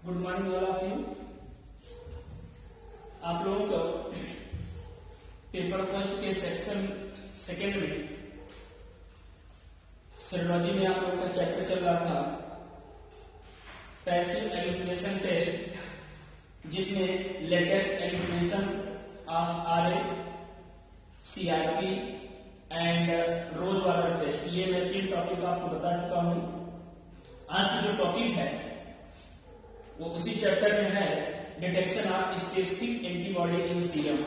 Good morning all of you. आप लोगों को पेपर फर्स्ट के सेक्शन सेकेंड में सेरोलॉजी में आप लोगों का चैप्टर चल रहा था पैसिव एलिमिनेशन टेस्ट, जिसमें latest elimination of RA, CRP and rose water test, ये मैं 3 टॉपिक आपको बता चुका हूं। आज की जो टॉपिक है वो उसी चैप्टर में है, detection of specific antibody in serum,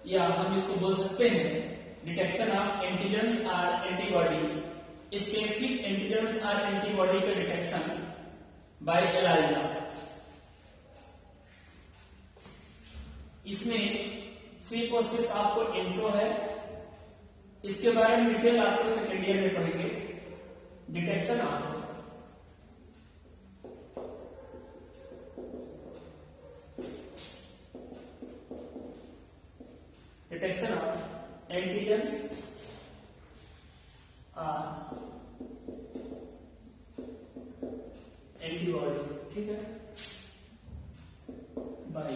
या हम इसको बोल सकते हैं detection of antigens or antibody, specific antigens or antibody का डिटेक्शन बाय एलाइजा। इसमें सिर्फ और सिर्फ आपको इंट्रो है, इसके बारे में डिटेल आपको सेकेंड ईयर में पढ़ेंगे। Detection of antigens or antibody, ठीक है, बाय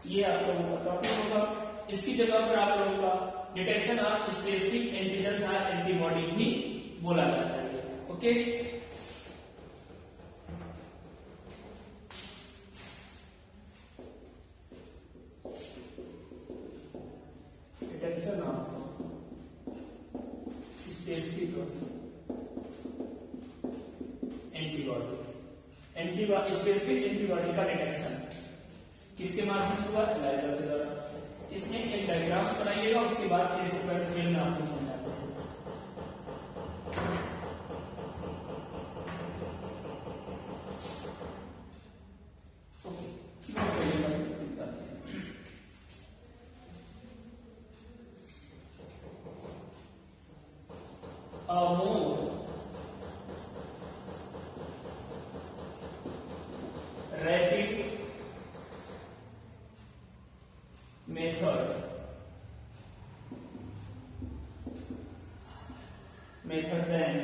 ये आप लोगों का टॉपिक होगा। इसकी जगह पर आप लोगों का detection of specific antigens or antibody भी बोला जाता है। Okay, detection of specific antibody, specific antibody का डिटेक्शन किसके माध्यम से हुआ? एलाइजा के द्वारा। इसमें एक डायग्राम्स बनाइएगा, उसके बाद फिर इसके बारे में आपको समझाते हैं। Rapid method than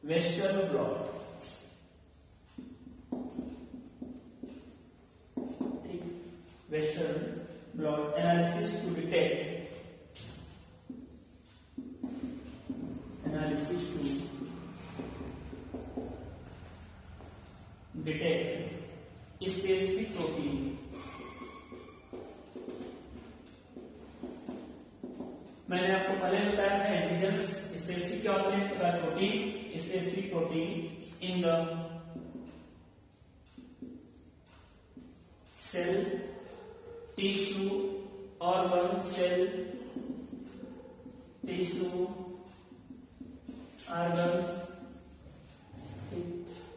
Western blot, Western blot analysis to detect specific protein, मैंने आपको पहले बताया था एंटीजेंस स्पेसिफिक क्या होते हैं, तो protein, specific protein in the cell, tissue, organ, cell, tissue, organs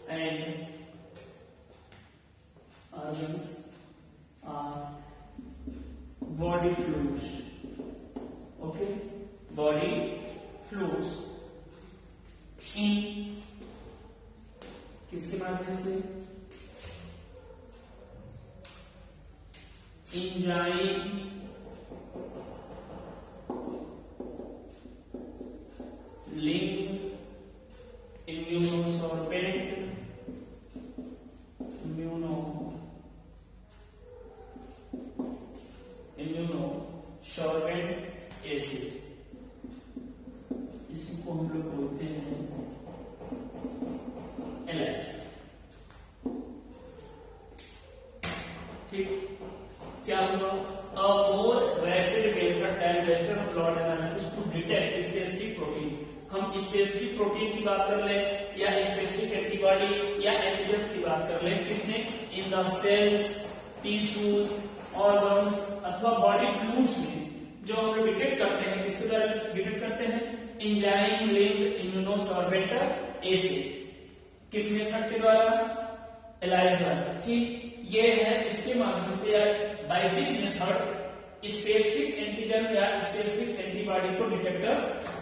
and organs are body fluids. Okay, body fluids in किसके माध्यम से? Enzyme, link, immunosorbent, immunosorbent acid, इसको हम लोग बोलते हैं एलाइजा। ठीक, क्या हुआ? A more rapid method then western blot analysis to detect specific protein. हम स्पेसिफिक प्रोटीन की बात कर ले या स्पेसिफिक एंटीबॉडी या एंटीजेंस की बात कर ले, किसने? In the cells, tissues, organs अथवा बॉडी फ्लूइड्स में जो हम लोग डिटेक्ट करते हैं, किसके द्वारा डिटेक्ट करते हैं? Enzyme linked immunosorbent acid. किस मेथड के द्वारा? एलाइजा। ठीक, ये है इसके माध्यम से, by this method specific antigen या स्पेसिफिक एंटीबॉडी को डिटेक्ट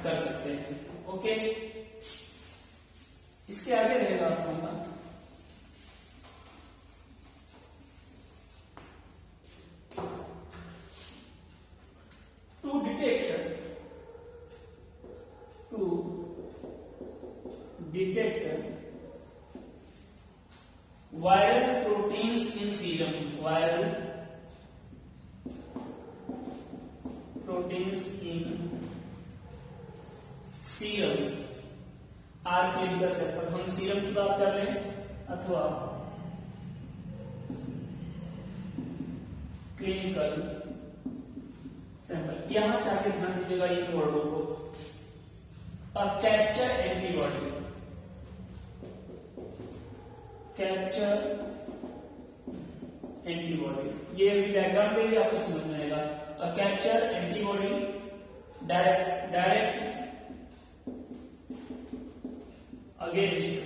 कर सकते हैं। ओके, इसके आगे रहेगा आपका viral proteins in serum, viral proteins in serum are clinical sample, हम सीरम की बात कर रहे हैं अथवा क्लिनिकल सैंपल। यहां से आगे ध्यान दीजिएगा इन वर्डों को, कैप्चर एंटीबॉडी, कैप्चर एंटीबॉडी, ये अभी डायग्राम पे भी आपको समझ में आएगा। Capture antibody direct against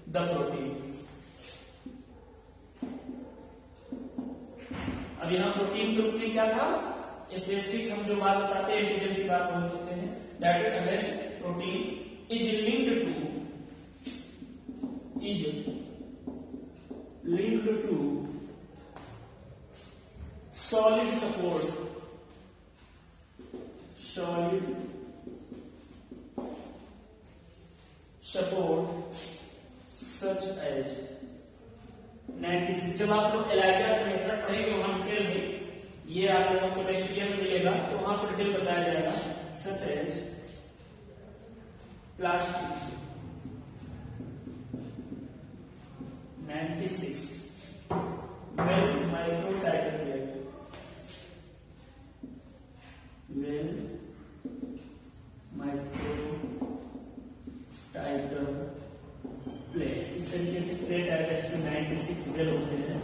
the protein. अब यहां प्रोटीन के रूप में क्या था, स्पेसिफिक हम जो बात बताते हैं एंटीजन की बात बोल सकते हैं। Direct against protein is linked to solid support such as 96। जब आप लोग एलाइजा का मेथड पढ़ेंगे वहां डिटेल में, ये आप लोगों को टेस्ट में मिलेगा तो वहां पर डिटेल बताया जाएगा। Such as plastic 96 well microtitan plate, well microtitan plate, इस तरीके से प्लेट आएगा, इसमें 96 वेल होते हैं,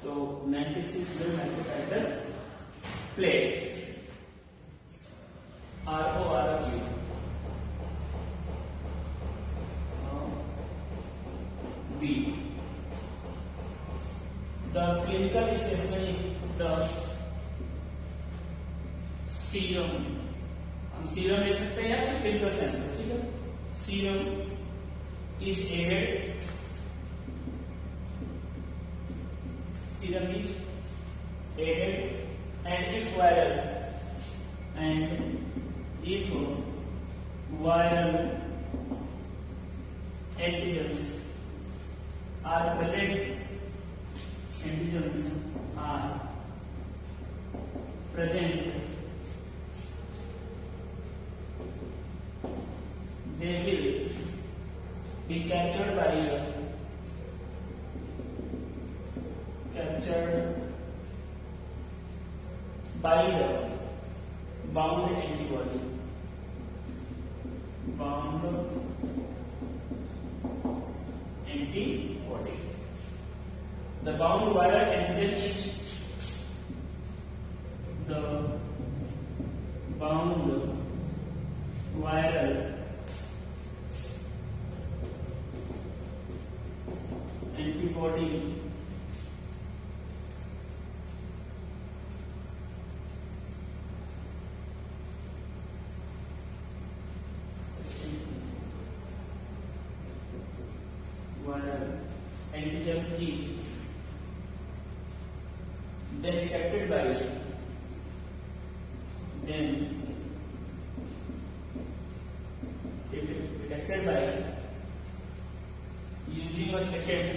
तो 96 well microtitan plate RORP B. The clinical specimen, the serum, हम सीरम ले सकते हैं या फिर क्लिनिकल सैंपल, ठीक है। Serum is added, and if viral antigens are present, they will be captured by the bound antibody, The bound viral antigen is the bound viral antibody viral antigen is then detected by using a second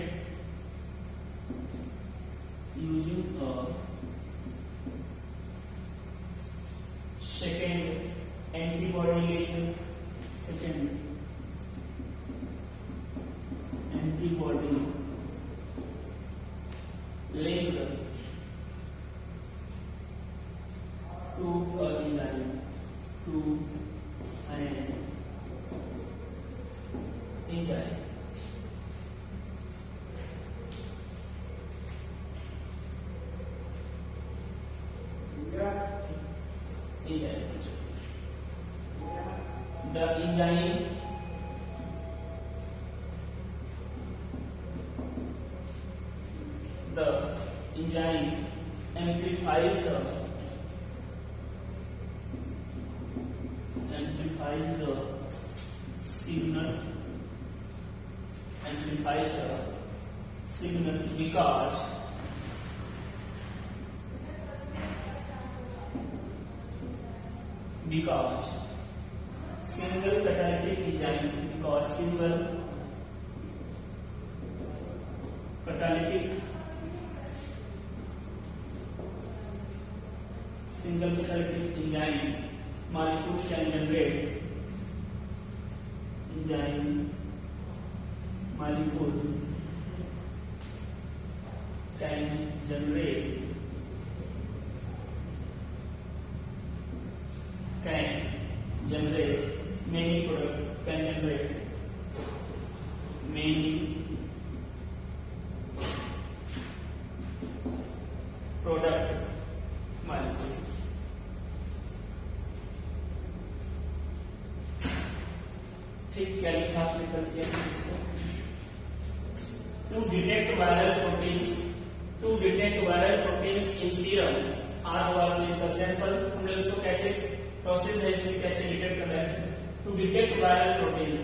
antibody link, to an enzyme, the enzyme amplifies the signal, because single catalytic enzyme, because single catalytic enzyme molecules can generate enzyme molecule can generate many product can generate many product molecules. ठीक, क्या लिखा आपने कर दिया इसको? To detect viral proteins in serum or clinical sample, हम लोग इसको कैसे प्रोसेस है, इसमें कैसे डिटेक्ट कर रहे हैं? To detect viral proteins,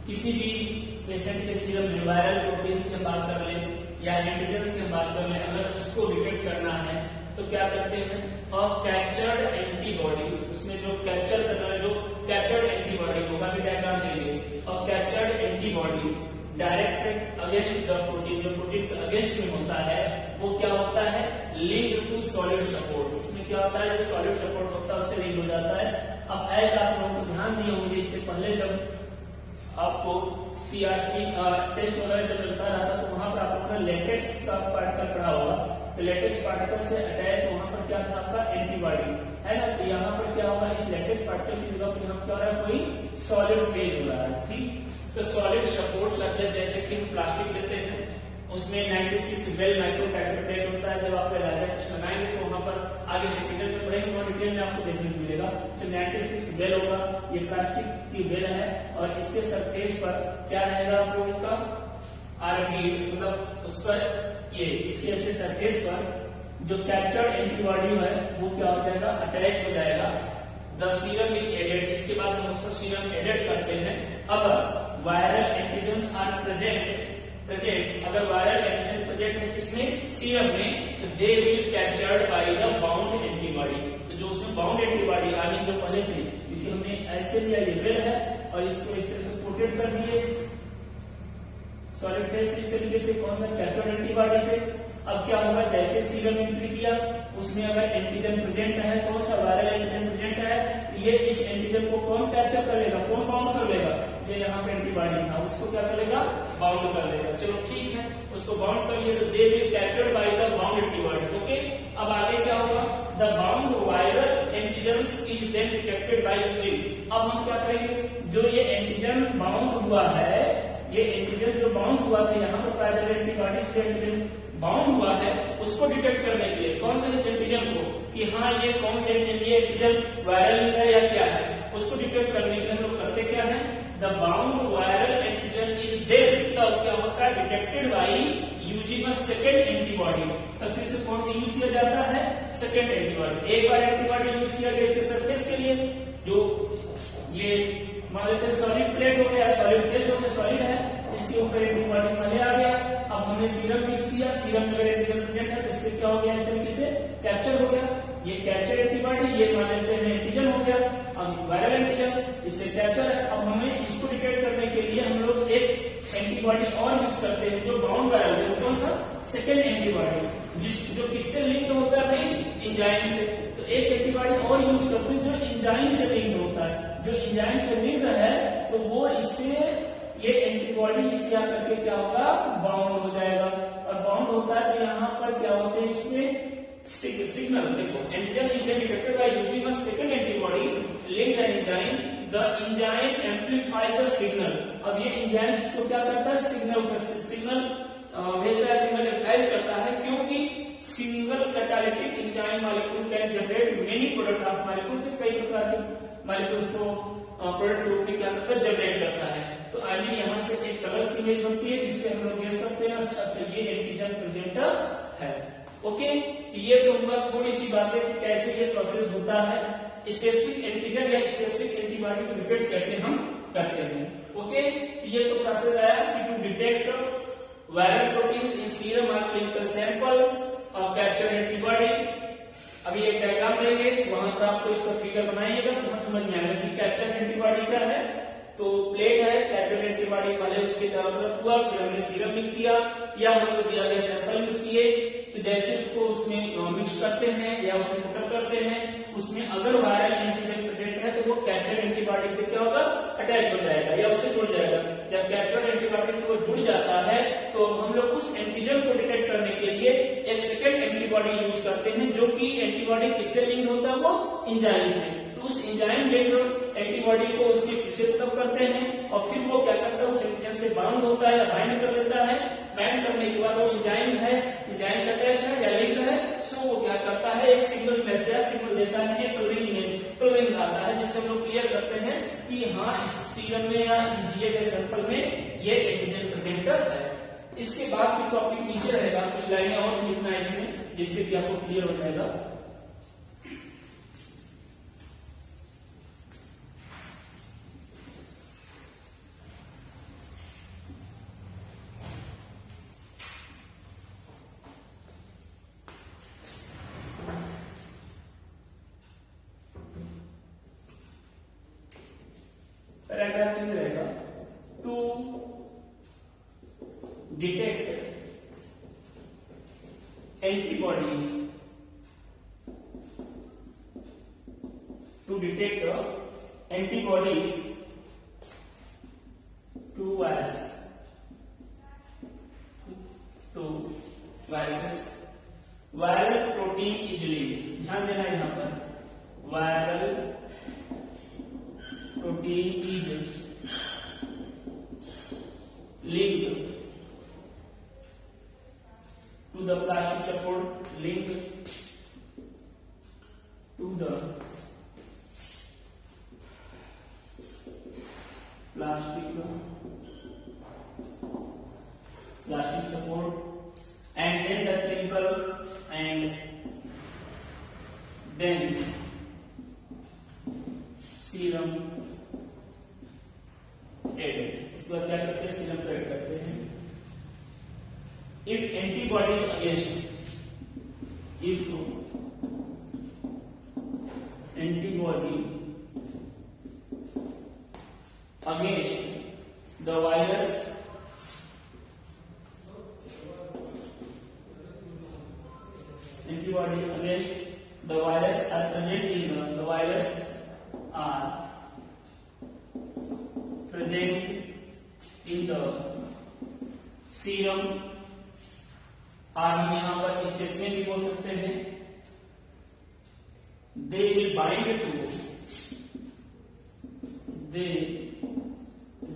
किसी भी पेशेंट के सीरम में वायरल प्रोटीन्स की बात कर लें या एंटीजेंस की बात कर लें, अगर उसको डिटेक्ट करना है तो क्या करते हैं? और कैप्चर्ड एंटीबॉडी, उसमें जो कैप्चर करना है, जो कैप्चर्ड एंटीबॉडी होगा, भी डायग्राम देंगे, और captured antibody directed against the protein, जो प्रोटीन के अगेंस्ट में होता है वो क्या होता है? Link to solid support. इसमें क्या होता है? जो सॉलिड सपोर्ट होता है उससे लिंक हो जाता है। अब एज आप लोगों को ध्यान दिए होंगे, इससे पहले जब आपको सीआरटी टेस्ट वगैरह जब चलता रहा था तो वहां पर आपका लेटेक्स का पार्टिकल पड़ा होगा, तो लेटेक्स पार्टिकल से अटैच वहां पर क्या था? आपका एंटीबॉडी है ना। तो यहाँ पर क्या होगा? इस लेटेक्स पार्टिकल की जगह पर यहाँ क्या हो रहा है? कोई सॉलिड फेज हो रहा है। ठीक, तो सॉलिड सपोर्ट स्ट्रक्चर जैसे कि हम प्लास्टिक लेते हैं, उसमें 96 वेल माइक्रोटैक्टर होता है। जब आप डायरेक्ट लगाएंगे तो वहां पर आगे सेकेंडरी में पढ़ेंगे और डिटेल में आपको देखने को मिलेगा। तो 96 वेल होगा, ये प्लास्टिक की वेल है, और इसके सरफेस पर क्या रहेगा आप लोगों का? आरबी, मतलब उस पर ये इसके ऐसे सरफेस पर जो कैप्चर्ड एंटीबॉडी है वो क्या हो जाएगा? अटैच हो जाएगा। द सीरम इज एडेड, इसके बाद हम उसको सीरम एडेड करते हैं। अगर वायरल एंटीजेंस आर प्रेजेंट, अगर वायरल एंटीजन प्रेजेंट है किसमें? सीरम में, तो they will captured by the bound antibody. तो जो उसमें बाउंड एंटीबॉडी आ गई, जो पहले से, क्योंकि हमने ऐसे लिया ये वेल है और इसको इस तरह से कोटेड कर दिए सॉलिड फेज से, इस तरीके से, कौन सा? कैप्चर्ड एंटीबॉडी से। अब क्या होगा? जैसे सीरम एंट्री किया, उसमें अगर एंटीजन प्रेजेंट है, कौन सा? वायरल एंटीजन प्रेजेंट है, ये इस एंटीजन को कौन कैप्चर कर लेगा? कौन बाउंड कर लेगा? ये यहाँ पे एंटीबॉडी था, उसको क्या कर लेगा? बाउंड कर लेगा। चलो ठीक है, उसको बाउंड कर लिया, तो they will captured by the bound antibody. Okay, अब आगे क्या होगा? The bound viral antigens is then detected by using. अब हम क्या करेंगे? जो ये एंटीजन बाउंड हुआ है, ये एंटीजन जो बाउंड हुआ था यहाँ पर वायरल एंटीबॉडी से एंटीजन बाउंड हुआ है, उसको डिटेक्ट करने के लिए कौन से इस एंटीजन को, कि हाँ ये कौन से एंटीजन वायरल है या क्या है, उसको डिटेक्ट करने के लिए हम लोग करते क्या है? The bound viral antigen is there, तब क्या होता है? Detected by using a second antibody. तब फिर से कौन सा यूज किया जाता है? Second antibody. एक बार एंटीबॉडी यूज किया गया इसके सरफेस के लिए, जो ये मान लेते हैं सॉलिड प्लेट हो गया, सॉलिड फेज हो गया, सॉलिड है, इसके ऊपर एंटीबॉडी पहले आ गया। अब हमने सीरम मिक्स किया, सीरम में एंटीजन प्रेजेंट है, तो इससे क्या हो गया? इस तरीके से कैप्चर हो गया। ये कैप्चर एंटीबॉडी, ये मान लेते हैं एंटीजन हो गया, अब वायरल एंटीजन, इससे कैप्चर है। अब हमें इसको डिटेक्ट करने के लिए हम लोग एक एंटीबॉडी और मिक्स करते हैं, जो बाउंड वायरल है, कौन सा? सेकेंड एंटीबॉडी, जो किससे लिंक होता है भाई? एंजाइम से। तो एक एंटीबॉडी और यूज करते हैं जो एंजाइम से लिंक होता है। जो एंजाइम से लिंक है तो वो इससे, ये एंटीबॉडी इससे आकर के क्या होगा? बाउंड हो जाएगा। और बाउंड होता है तो यहाँ पर क्या होते हैं? इसमें सिग्नल, देखो, antigen is detected by using a second antibody linked an enzyme, the enzyme amplify the signal. अब ये एंजाइम इसको क्या करता है? सिग्नल भेजता है, सिग्नल एम्पलाइज करता है, क्योंकि single catalytic enzyme molecule can generate many product of molecule से कई प्रकार के मॉलिक्यूल्स को प्रोडक्ट रूप में क्या करता है? जनरेट करता है। तो आई मीन यहाँ से एक कलर की इमेज बनती है जिससे हम लोग गेस करते हैं अच्छा ये एंटीजन प्रेजेंट है। ओके, तो ये तो हुआ थोड़ी सी बातें कि कैसे ये प्रोसेस होता है, स्पेसिफिक एंटीजन या स्पेसिफिक एंटीबॉडी को डिटेक्ट कैसे हम करते हैं। ओके, तो ये तो प्रोसेस आया कि to detect viral proteins in serum और क्लिनिकल सैंपल और कैप्चर एंटीबॉडी। अभी एक डायग्राम देंगे, वहां पर आपको इसका फिगर बनाइएगा, वहां समझ में आएगा कि कैप्चर एंटीबॉडी क्या है। तो प्लेट है, कैप्चर एंटीबॉडी चारों तरफ हुआ, फिर हमने सीरम मिक्स किया या हमको दिया गया सैंपल मिक्स किए, तो जैसे उसको उसमें मिक्स करते हैं या उसमें पुटअप करते हैं, उसमें अगर वायरल एंटीजन प्रेजेंट है तो वो कैप्चर एंटीबॉडी से क्या होगा, अटैच हो जाएगा या उससे जुड़ जाएगा। जब कैप्चर एंटीबॉडी से वो जुड़ जाता है तो हम लोग उस एंटीजन को डिटेक्ट करने के लिए एक सेकेंड एंटीबॉडी यूज करते हैं, जो कि एंटीबॉडी किससे लिंक होता है, वो एंजाइम से। तो उस एंजाइम लिंक्ड एंटीबॉडी को उसके पीछे पुटअप करते हैं और फिर वो क्या करता है, उस एंटीजन से बाउंड होता है या बाइंड कर लेता है। बाइंड करने के बाद वो एंजाइम है, एंजाइम से अटैच है या लिंक है, सो वो क्या करता है, एक सिग्नल मैसेज सिग्नल देता है, प्रोलिंग आता है, जिससे हम लोग क्लियर करते हैं कि हाँ इस सीरम में या इस दिए गए सैंपल में ये एंटीजन प्रेजेंट है। इसके बाद फिर टॉपिक नीचे रहेगा, कुछ लाइनें और लिखना है इसमें, जिससे कि आपको क्लियर हो जाएगा। पैराग्राफ चेंज रहेगा, to detect antibodies, to detect antibodies to virus, to viruses, viral protein easily, ध्यान देना यहां पर, viral protein is linked to the plastic support, linked to the plastic support, and then the clinical, and then serum added. इसके बाद क्या करते हैं, serum को ऐड करते हैं। If antibody against, if antibody against the virus, antibody against the virus are present in the virus are present in the serum, और हम यहां पर स्पेसिमेन भी बोल सकते हैं, they will bind to, they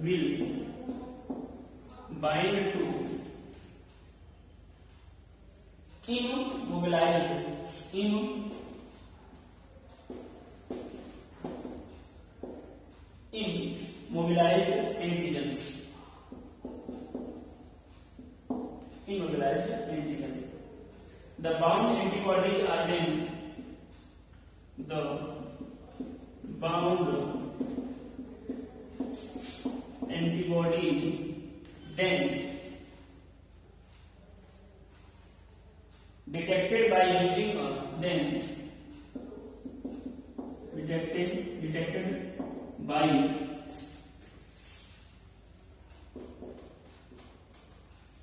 will bind to immobilized, immobilized antigens, immobilized antigen. The bound antibodies are then, the bound antibodies then detected by using detected by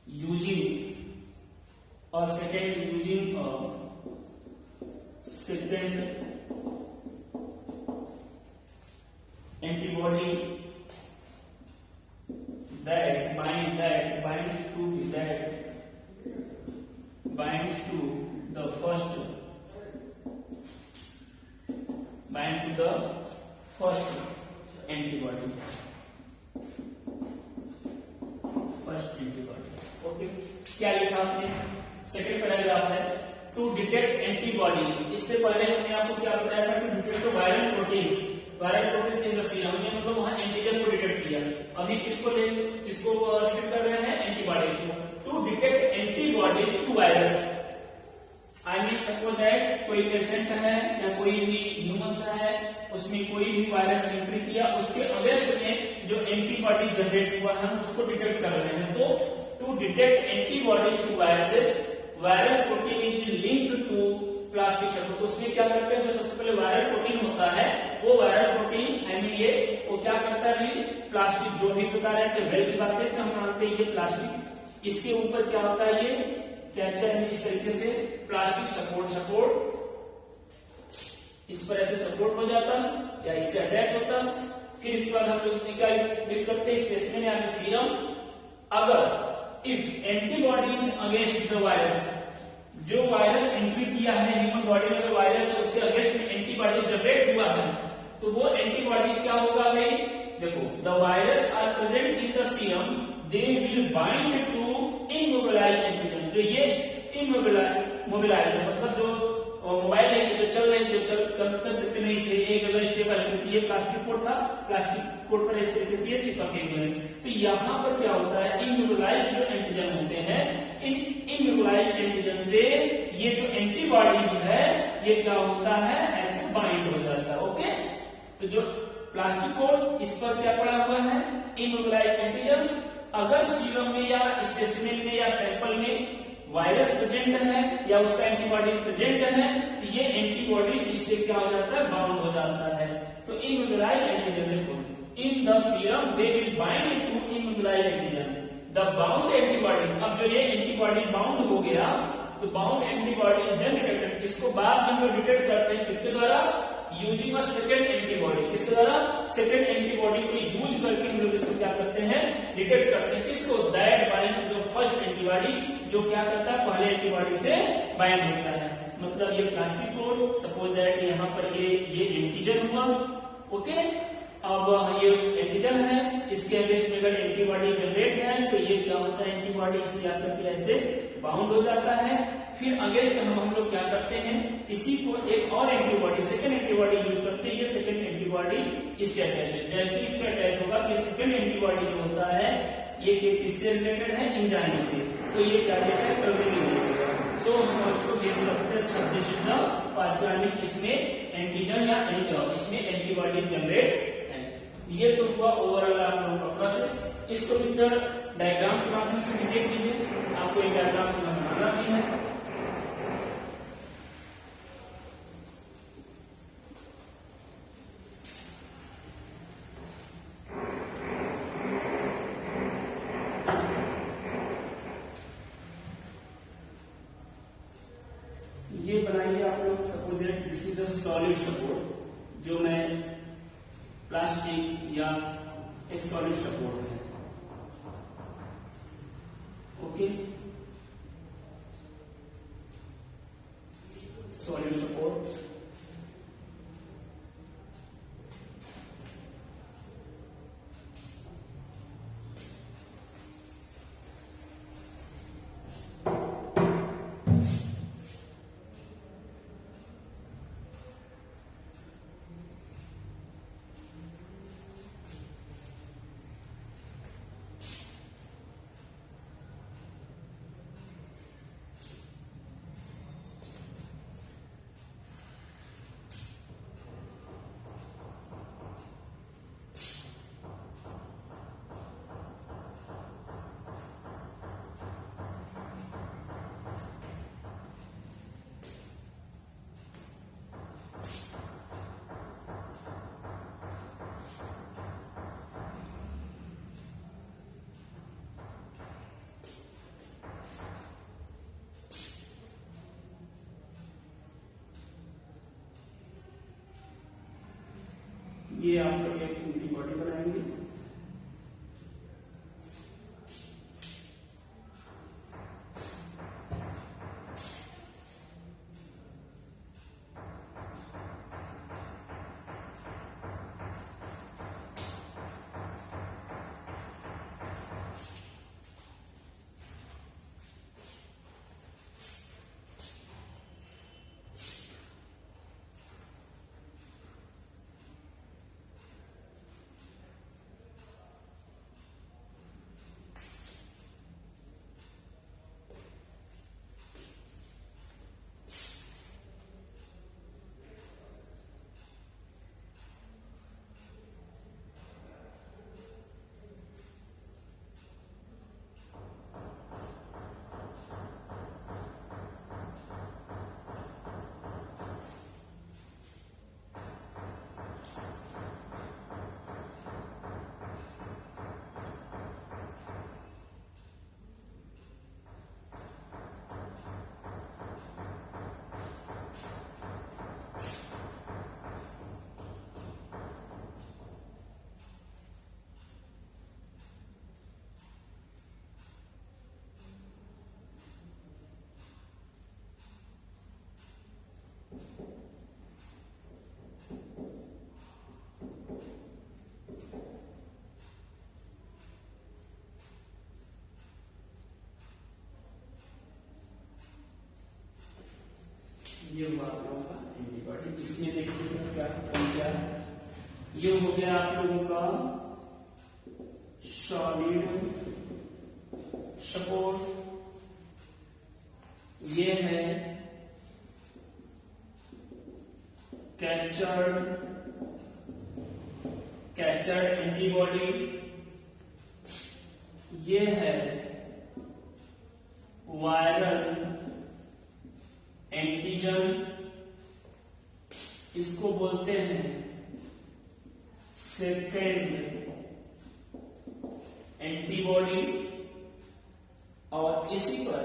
using a second antibody that binds to the first antibody, okay. क्या लिखा आपने, second paragraph है, to detect antibodies. इससे पहले हमने आपको क्या बताया था, to detect viral proteins, in the serum, मतलब वहां एंटीजन को डिटेक्ट किया। अभी किसको डिटेक्ट कर रहे हैं, एंटीबॉडीज को। To detect antibodies to virus, I mean suppose that कोई पेशेंट है या कोई भी ह्यूमंस है, उसमें कोई भी वायरस एंट्री किया, उसके अगेंस्ट में जो एंटीबॉडी जनरेट हुआ है उसको डिटेक्ट कर रहे हैं। तो to detect antibodies to viruses, viral protein is linked to plastic support. तो उसमें क्या करते हैं, जो सबसे पहले वायरल प्रोटीन होता है, वो वायरल प्रोटीन आई मीन ये वो क्या करता है, प्लास्टिक जो भी बता रहे थे वेल की बात करते हम मानते हैं ये प्लास्टिक, इसके ऊपर क्या होता है ये कैप्चर में इस तरीके से प्लास्टिक सपोर्ट इस पर ऐसे सपोर्ट हो जाता या इससे अटैच होता। फिर इसके बाद हम उसमें क्या मिक्स करते हैं स्पेसिमेन या सीरम। अगर if antibodies against the virus, जो वायरस एंट्री किया है ह्यूमन बॉडी में, अगर वायरस है उसके अगेंस्ट में एंटीबॉडी जनरेट हुआ है तो वो एंटीबॉडीज क्या होगा भाई, देखो the virus are present in the serum, they will bind to immobilize antigen. जो ये इमोबिलाइज मतलब जो मोबाइल है जो चल रहे थे, चलते नहीं थे, एक जगह स्टेबल है क्योंकि ये प्लास्टिक कोट था, प्लास्टिक कोट पर इस तरीके से ये चिपके हुए हैं। तो यहाँ पर क्या होता है, इम्यूनोलाइज जो एंटीजन होते हैं, इन इम्यूनोलाइज एंटीजन से ये जो एंटीबॉडीज है ये क्या होता है, ऐसे बाइंड हो जाता है। ओके, तो जो प्लास्टिक कोट इस पर क्या पड़ा हुआ है, इम्यूनोलाइज एंटीजन। अगर सीरम में या स्पेसिमेन में या सैंपल में वायरस प्रेजेंट है या उसका एंटीबॉडी प्रेजेंट है तो ये एंटीबॉडी इससे क्या हो जाता है, बाउंड हो जाता है। तो इम्यूनोलाइज एंटीजन देखो, in the serum they will bind to immobilised antigen the bound antibody. अब जो ये एंटीबॉडी बाउंड हो गया तो बाउंड एंटीबॉडी देन डिटेक्टेड, इसको बाद में हम लोग डिटेक्ट करते हैं किसके द्वारा, यूजिंग अ सेकंड एंटीबॉडी। किसके द्वारा, सेकंड एंटीबॉडी को यूज करके हम लोग इसको क्या करते हैं, डिटेक्ट करते हैं। किसको, that bind to the first antibody, जो क्या करता है पहले एंटीबॉडी से बाइंड होता है। मतलब ये प्लास्टिक कोड, सपोज दैट यहाँ पर ये एंटीजन हुआ। ओके, अब ये एंटीजन है, इसके अगेंस्ट में अगर एंटीबॉडी जनरेट है तो ये क्या होता है, एंटीबॉडी इससे आकर के ऐसे बाउंड हो जाता है। फिर अगेंस्ट हम लोग क्या करते हैं, इसी को एक और एंटीबॉडी, सेकंड एंटीबॉडी यूज करते हैं। ये सेकंड एंटीबॉडी इससे अटैच है, जैसे इससे अटैच होगा तो सेकंड एंटीबॉडी जो होता है ये किससे रिलेटेड है, एंजाइम से, तो ये क्या कहता है, कल्वेटिंग। सो हम इसको देख सकते हैं 26 पांचवानी इसमें एंटीजन या इसमें एंटीबॉडी जनरेट है। ये तो हुआ ओवरऑल आप लोगों का प्रोसेस। इसको भी डायग्राम के माध्यम से देख लीजिए, आपको एक डायग्राम से बनाना भी है। ये बनाइए आप लोग, suppose that this is the solid support, जो मैं प्लास्टिक या एक सॉलिड सपोर्ट है। ओके, सॉलिड सपोर्ट, ये आप लोग एक एंटीबॉडी बनाएंगे। इसमें देखिए क्या बन गया, ये हो गया आप लोगों का सॉलिड सपोर्ट, ये है कैप्चर्ड एंटीबॉडी, ये है वायरल एंटीजन, इसको बोलते हैं सेकेंड एंटीबॉडी। और इसी पर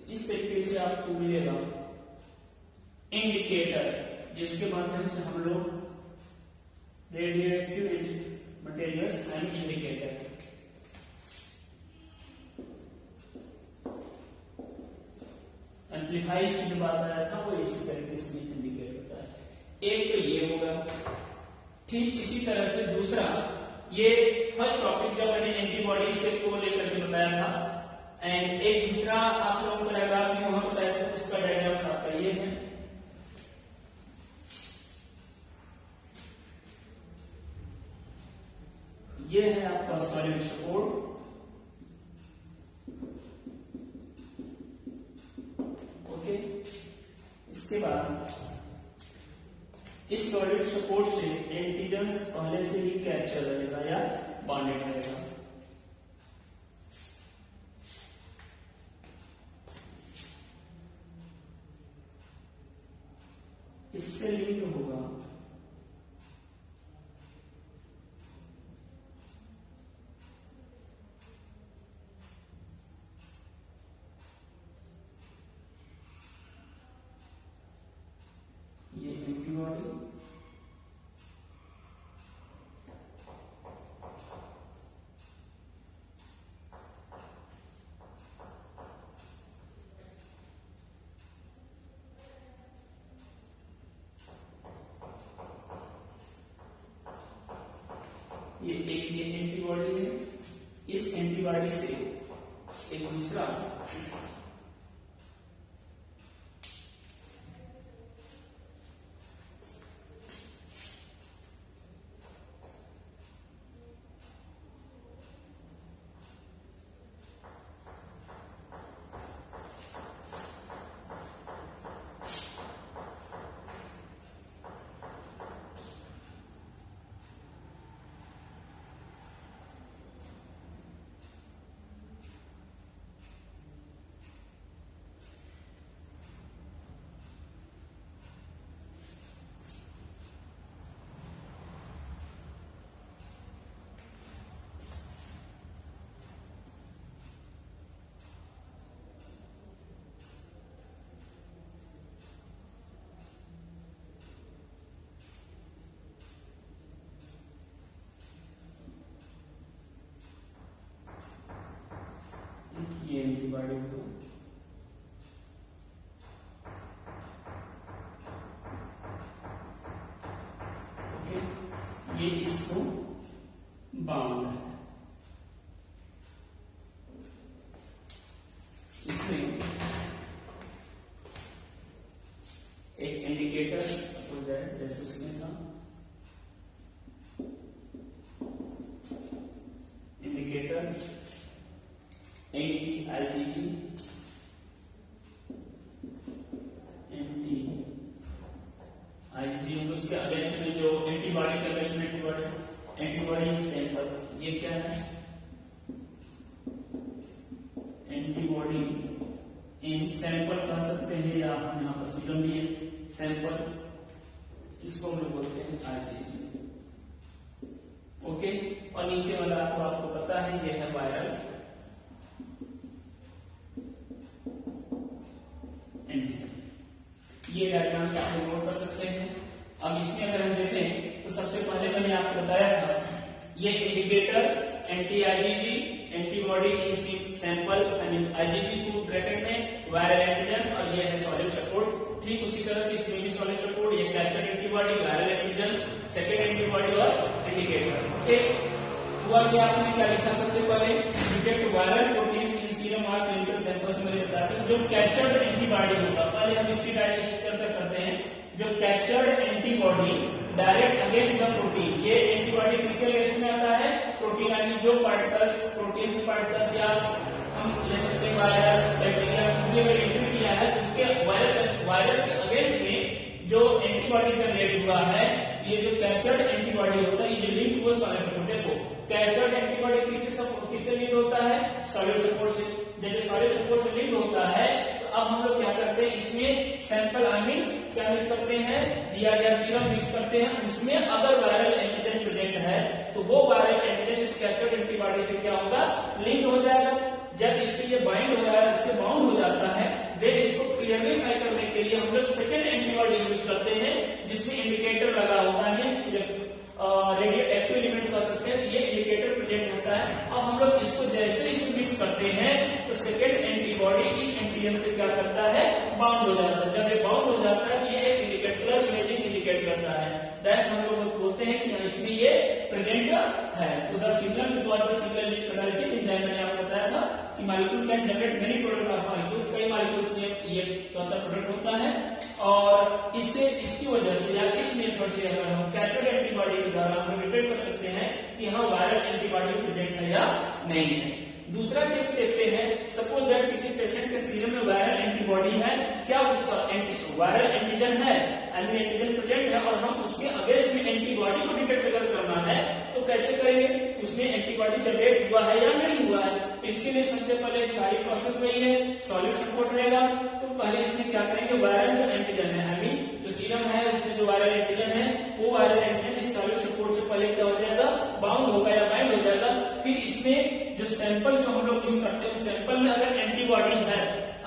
इस तरीके से आपको मिलेगा इंडिकेटर, जिसके माध्यम से हम लोग radioactive materials and indicator, amplifies की जो बात आया था वो इसी तरीके से इंडिकेट होता है। एक तो ये होगा, ठीक इसी तरह से दूसरा, ये फर्स्ट टॉपिक जब मैंने एंटीबॉडीज को लेकर के बताया था, एंड एक दूसरा आप लोगों को डायग्राम भी वहां बताया था, उसका डायग्राम आपका ये है। ये है आपका सॉलिड सपोर्ट, ओके। इसके बाद इस सॉलिड सपोर्ट से एंटीजन्स पहले से ही कैप्चर रहेगा या बॉन्डेड रहेगा। इससे लिंक होगा ये एंटीबॉडी, ये एंटीबॉडी है। इस एंटीबॉडी से एक दूसरा ये एंटीबॉडी को ओके, ये इसको बाउंड है। इसमें एक इंडिकेटर जैसे उसमें था, इंडिकेटर एंटी-आईजीजी, तो उसके अगेंस्ट में जो एंटीबॉडी के अगेंस्ट में एंटीबॉडी इन सैंपल, ये क्या है? एंटीबॉडी इन सैंपल कह सकते हैं, या हम यहाँ पर सीरम भी है सैंपल, इसको हम लोग बोलते हैं आईजीजी, ओके। और नीचे वाला आपको पता है ये है वायरल एंटीजन। ये डायग्राम से आप नोट कर सकते हैं। अब इसमें अगर हम देखें तो सबसे पहले मैंने आपको बताया था ये इंडिकेटर एंटी-आईजीजी, एंटीबॉडी इन सैंपल, आईजीजी को ब्रैकेट में वायरल एंटीजन, और ये है सॉलिड सपोर्ट। ठीक उसी तरह से इसमें भी सॉलिड सपोर्ट, ये captured antibody, viral antigen, second antibody और इंडिकेटर, ओके। हुआ कि आपने क्या लिखा सबसे पहले, detect viral proteins in serum और क्लिनिकल सैंपल से मुझे बताते हैं जो कैप्चर्ड एंटीबॉडी होगा। पहले हम इसकी डायरेक्ट चर्चा करते हैं। जो captured antibody direct against the protein, ये एंटीबॉडी किसके अगेंस्ट में आता है? प्रोटीन, यानी जो पार्टिकल्स, प्रोटीन से पार्टिकल्स या हम ले सकते हैं वायरस, बैक्टीरिया, उसने अगर एंट्री किया है तो उसके वायरस के अगेंस्ट में जो एंटीबॉडी जनरेट हुआ है, ये जो कैप्चर्ड एंटीबॉडी होता है, ये जो लिंक हुआ सॉल्यूट सपोर्ट, देखो कैप्चर्ड एंटीबॉडी किससे लिंक होता है? सॉल्यूट सपोर्ट से। जब ये सॉल्यूट सपोर्ट से लिंक होता है तो अब हम लोग क्या करते हैं, इसमें सैंपल आमीन क्या मिक्स करते हैं? दिया गया सीरम मिक्स करते हैं। उसमें अगर वायरल एंटीजन प्रेजेंट है तो वो वायरल एंटीजन इस कैप्चर्ड एंटीबॉडी से क्या होगा? लिंक हो जाएगा। जब इससे ये बाइंड हो रहा है, इससे बाउंड हो जाता है, देन इसको क्लियरली करने के लिए हम लोग सेकेंड एंटीबॉडी यूज करते हैं जिसमें इंडिकेटर लगा होता है, रेडियो एक्टिव एलिमेंट कर सकते हैं, तो ये इंडिकेटर प्रेजेंट होता है। अब हम लोग इसको जैसे इसको मिक्स करते हैं तो सेकेंड एंटीबॉडी इस एंटीजन से क्या करता है? बाउंड हो जाता है। जब ये बाउंड हो जाता है ये एक इंडिकेटर इमेजिंग इंडिकेट करता है, दैट हम लोग बोलते हैं कि इसमें ये प्रेजेंट है। तो the signal because the single penalty enzyme, मैंने आपको बताया था कि molecule can generate many product of molecules, कई मॉलिक्यूल्स में ये प्रोडक्ट होता है। और इससे इसकी वजह से या इस मेथड से अगर हम कैप्चर्ड एंटीबॉडी के द्वारा हम डिटेक्ट कर सकते हैं कि हाँ वायरल एंटीबॉडी प्रेजेंट है या नहीं है। दूसरा केस देखते हैं, सपोज दैट किसी पेशेंट के सीरम में वायरल एंटीबॉडी है, क्या उसका वायरल एंटीजन है, एंटीजन प्रेजेंट है, और हम उसके अगेंस्ट में एंटीबॉडी को डिटेक्ट अगर करना है तो कैसे करेंगे? उसमें एंटीबॉडी जनरेट हुआ है या नहीं हुआ है? इसके लिए सबसे पहले सारी प्रोसेस वही है, सॉल्यूट सपोर्ट रहेगा। तो पहले इसमें क्या करेंगे, वायरल जो एंटीजन है, जो सीरम है उसमें जो वायरल एंटीजन है, वो वायरल एंटीजन इस सॉल्यूट सपोर्ट से पहले क्या हो जाएगा? बाउंड होगा या बाइंड हो जाएगा। फिर इसमें जो सैंपल जो हम लोग मिक्स करते हैं उस सैंपल में अगर एंटीबॉडीज है,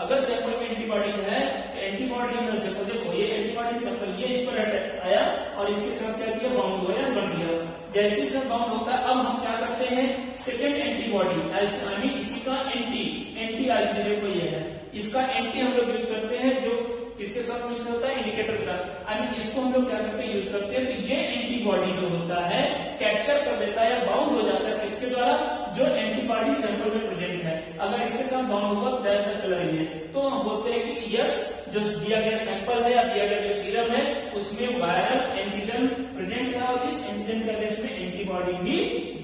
अगर सैंपल में एंटीबॉडीज है, एंटीबॉडी सैंपल, देखो ये एंटीबॉडी सैंपल ये इस पर आया और इसके साथ क्या किया? बाउंड हुआ या बन गया। जैसे से बाउंड होता है अब हम क्या करते हैं, सेकेंड एंटीबॉडी इसी का एंटी आइसोलेट को ये है, इसका एंटी हम लोग यूज करते हैं जो किसके साथ मिक्स होता है? इंडिकेटर के साथ। इसको हम लोग क्या करते हैं? यूज करते हैं। तो ये एंटीबॉडी जो होता है कैप्चर कर देता है, बाउंड हो जाता है किसके द्वारा? जो एंटीबॉडी सैंपल में प्रेजेंट है। अगर इसके साथ बाउंड हुआ दैट द कलर इमेज, तो हम बोलते हैं कि यस जो दिया गया सैंपल है या दिया गया जो सीरम है उसमें वायरल एंटीजन प्रेजेंट है और इस एंटीजन के अगेंस्ट में एंटीबॉडी भी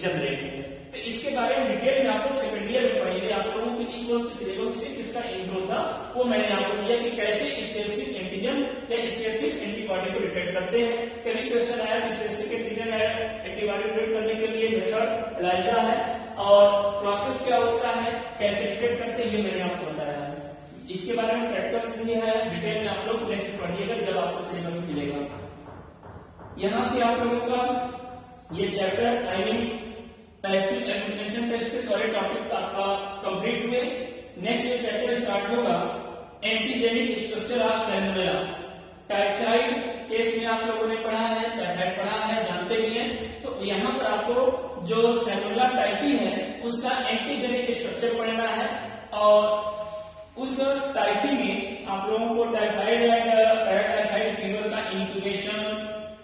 जनरेट है। तो इसके बारे में डिटेल में आपको सेकेंड ईयर में पढ़ेंगे। आप लोगों को इस वर्ष के सिलेबस से किसका इंट्रो था वो मैंने आपको दिया कि कैसे स्पेसिफिक एंटीजन या स्पेसिफिक एंटीबॉडी को डिटेक्ट करते हैं। कभी क्वेश्चन आया कि स्पेसिफिक एंटीजन है एंटीबॉडी डिटेक्ट करने के लिए मेथड एलाइजा है और प्रोसेस क्या होता है, कैसे डिटेक्ट करते हैं, ये मैंने आपको बताया है। इसके बारे में प्रैक्टिकल्स भी है, डिटेल में आप लोग नेक्स्ट पढ़िएगा जब आपको सिलेबस मिलेगा। यहां से आप लोगों का ये चैप्टर पैसिव एप्लीकेशन टेस्ट के सारे टॉपिक आपका कंप्लीट हुए। नेक्स्ट ये चैप्टर स्टार्ट होगा antigenic structure of salmonella. Typhoid case में आप लोगों ने पढ़ा है, टाइफाइड पढ़ा है, जानते भी हैं। तो यहाँ पर आपको जो सैलुला टाइफी है उसका एंटीजेनिक स्ट्रक्चर पढ़ना है और उस टाइफी में आप लोगों को टाइफाइड एंड पैराटाइफाइड फीवर का इंक्यूबेशन,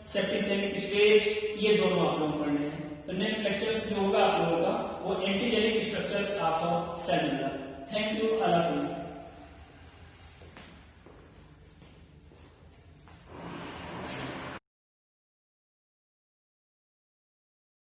सेप्टिसेमिक स्टेज, ये दोनों आप लोगों को पढ़ने हैं। तो नेक्स्ट लेक्चर्स जो होगा आप लोगों का वो antigenic structures of salmonella. Thank you, अल्लाह हाफिज़।